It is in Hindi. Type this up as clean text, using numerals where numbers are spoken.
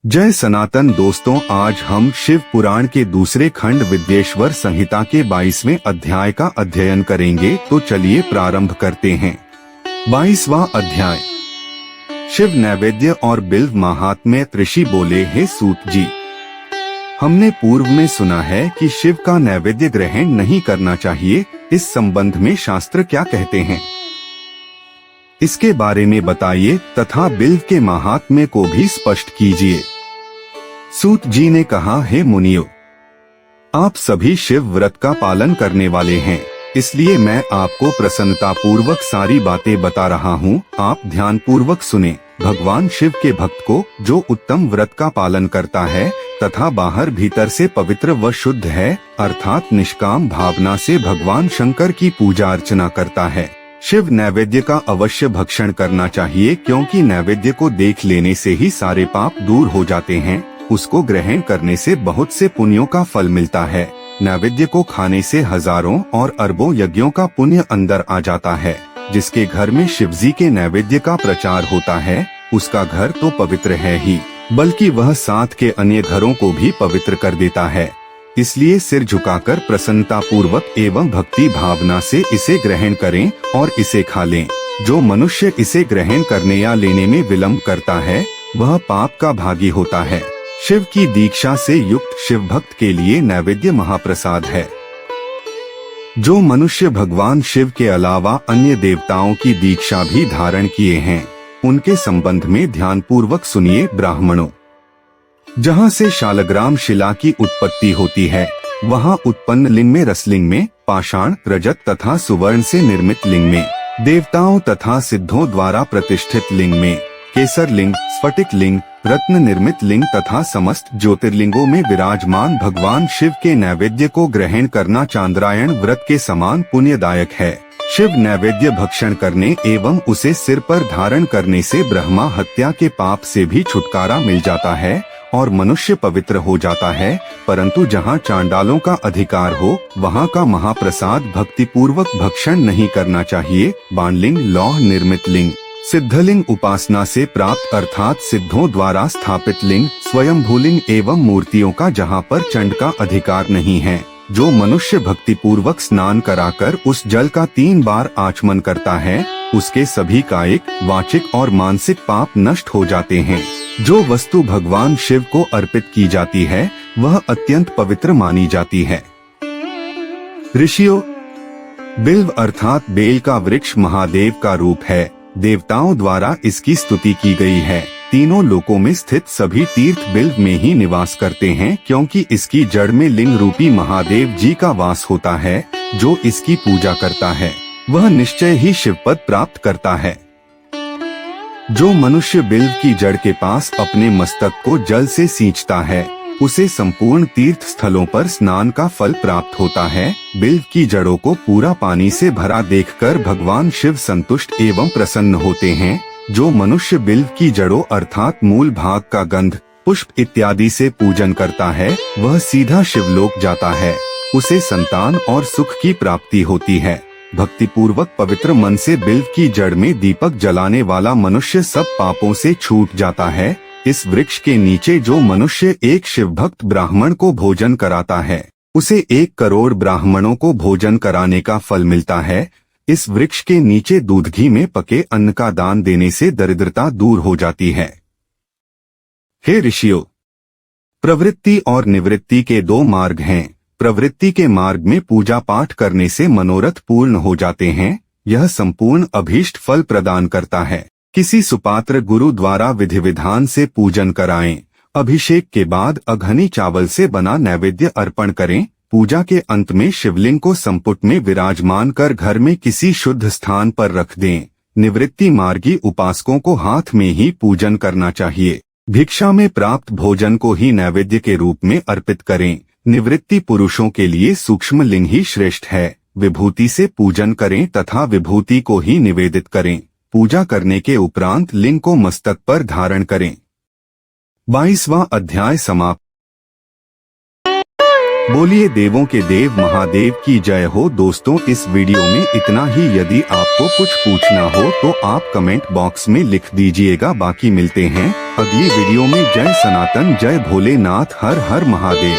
जय सनातन दोस्तों, आज हम शिव पुराण के दूसरे खंड विद्येश्वर संहिता के 22वें अध्याय का अध्ययन करेंगे। तो चलिए प्रारंभ करते हैं। 22वां अध्याय। शिव नैवेद्य और बिल्व महात्म्य। ऋषि बोले, हे सूत जी, हमने पूर्व में सुना है कि शिव का नैवेद्य ग्रहण नहीं करना चाहिए। इस संबंध में शास्त्र क्या कहते हैं, इसके बारे में बताइए तथा बिल्व के महात्म्य को भी स्पष्ट कीजिए। सूत जी ने कहा, हे मुनियो, आप सभी शिव व्रत का पालन करने वाले हैं, इसलिए मैं आपको प्रसन्नता पूर्वक सारी बातें बता रहा हूँ। आप ध्यान पूर्वक सुने। भगवान शिव के भक्त को जो उत्तम व्रत का पालन करता है तथा बाहर भीतर से पवित्र व शुद्ध है, अर्थात निष्काम भावना से भगवान शंकर की पूजा अर्चना करता है, शिव नैवेद्य का अवश्य भक्षण करना चाहिए, क्योंकि नैवेद्य को देख लेने से ही सारे पाप दूर हो जाते हैं। उसको ग्रहण करने से बहुत से पुण्यों का फल मिलता है। नैवेद्य को खाने से हजारों और अरबों यज्ञों का पुण्य अंदर आ जाता है। जिसके घर में शिवजी के नैवेद्य का प्रचार होता है, उसका घर तो पवित्र है ही, बल्कि वह साथ के अन्य घरों को भी पवित्र कर देता है। इसलिए सिर झुकाकर प्रसन्नता पूर्वक एवं भक्ति भावना से इसे ग्रहण करें और इसे खा लें। जो मनुष्य इसे ग्रहण करने या लेने में विलंब करता है, वह पाप का भागी होता है। शिव की दीक्षा से युक्त शिव भक्त के लिए नैवेद्य महाप्रसाद है। जो मनुष्य भगवान शिव के अलावा अन्य देवताओं की दीक्षा भी धारण किए हैं, उनके संबंध में ध्यान पूर्वक सुनिए। ब्राह्मणों, जहाँ से शालग्राम शिला की उत्पत्ति होती है, वहाँ उत्पन्न लिंग में रसलिंग में, पाषाण, रजत तथा सुवर्ण से निर्मित लिंग में, देवताओं तथा सिद्धों द्वारा प्रतिष्ठित लिंग में, केसर लिंग, स्फटिक लिंग, रत्न निर्मित लिंग तथा समस्त ज्योतिर्लिंगों में विराजमान भगवान शिव के नैवेद्य को ग्रहण करना चांद्रायण व्रत के समान पुण्यदायक है। शिव नैवेद्य भक्षण करने एवं उसे सिर पर धारण करने से ब्रह्मा हत्या के पाप से भी छुटकारा मिल जाता है और मनुष्य पवित्र हो जाता है। परंतु जहाँ चांडालों का अधिकार हो, वहाँ का महाप्रसाद भक्ति पूर्वक भक्षण नहीं करना चाहिए। बाणलिंग, लौह निर्मित लिंग, सिद्धलिंग उपासना से प्राप्त अर्थात सिद्धों द्वारा स्थापित लिंग, स्वयंभूलिंग एवं मूर्तियों का जहाँ पर चंड का अधिकार नहीं है। जो मनुष्य भक्ति पूर्वक स्नान कराकर उस जल का 3 बार आचमन करता है, उसके सभी कायिक, वाचिक और मानसिक पाप नष्ट हो जाते हैं। जो वस्तु भगवान शिव को अर्पित की जाती है, वह अत्यंत पवित्र मानी जाती है। ऋषियों, बिल्व अर्थात बेल का वृक्ष महादेव का रूप है। देवताओं द्वारा इसकी स्तुति की गई है। तीनों लोकों में स्थित सभी तीर्थ बिल्व में ही निवास करते हैं, क्योंकि इसकी जड़ में लिंग रूपी महादेव जी का वास होता है। जो इसकी पूजा करता है, वह निश्चय ही शिव पद प्राप्त करता है। जो मनुष्य बिल्व की जड़ के पास अपने मस्तक को जल से सींचता है, उसे संपूर्ण तीर्थ स्थलों पर स्नान का फल प्राप्त होता है। बिल्व की जड़ों को पूरा पानी से भरा देखकर भगवान शिव संतुष्ट एवं प्रसन्न होते हैं। जो मनुष्य बिल्व की जड़ों अर्थात मूल भाग का गंध, पुष्प इत्यादि से पूजन करता है, वह सीधा शिवलोक जाता है। उसे संतान और सुख की प्राप्ति होती है। भक्ति पूर्वक पवित्र मन से बिल्व की जड़ में दीपक जलाने वाला मनुष्य सब पापों से छूट जाता है। इस वृक्ष के नीचे जो मनुष्य एक शिव भक्त ब्राह्मण को भोजन कराता है, उसे 1 करोड़ ब्राह्मणों को भोजन कराने का फल मिलता है। इस वृक्ष के नीचे दूध घी में पके अन्न का दान देने से दरिद्रता दूर हो जाती है। हे ऋषियों, प्रवृत्ति और निवृत्ति के 2 मार्ग हैं। प्रवृत्ति के मार्ग में पूजा पाठ करने से मनोरथ पूर्ण हो जाते हैं। यह संपूर्ण अभीष्ट फल प्रदान करता है। किसी सुपात्र गुरु द्वारा विधि विधान से पूजन कराएं। अभिषेक के बाद अघनी चावल से बना नैवेद्य अर्पण करें। पूजा के अंत में शिवलिंग को संपुट में विराजमान कर घर में किसी शुद्ध स्थान पर रख दें। निवृत्ति मार्गी उपासकों को हाथ में ही पूजन करना चाहिए। भिक्षा में प्राप्त भोजन को ही नैवेद्य के रूप में अर्पित करें। निवृत्ति पुरुषों के लिए सूक्ष्म लिंग ही श्रेष्ठ है। विभूति से पूजन करें तथा विभूति को ही निवेदित करें। पूजा करने के उपरांत लिंग को मस्तक पर धारण करें। 22वां अध्याय समाप्त। बोलिए देवों के देव महादेव की जय हो। दोस्तों इस वीडियो में इतना ही। यदि आपको कुछ पूछना हो तो आप कमेंट बॉक्स में लिख दीजिएगा। बाकी मिलते हैं अगली वीडियो में। जय सनातन, जय भोलेनाथ, हर हर महादेव।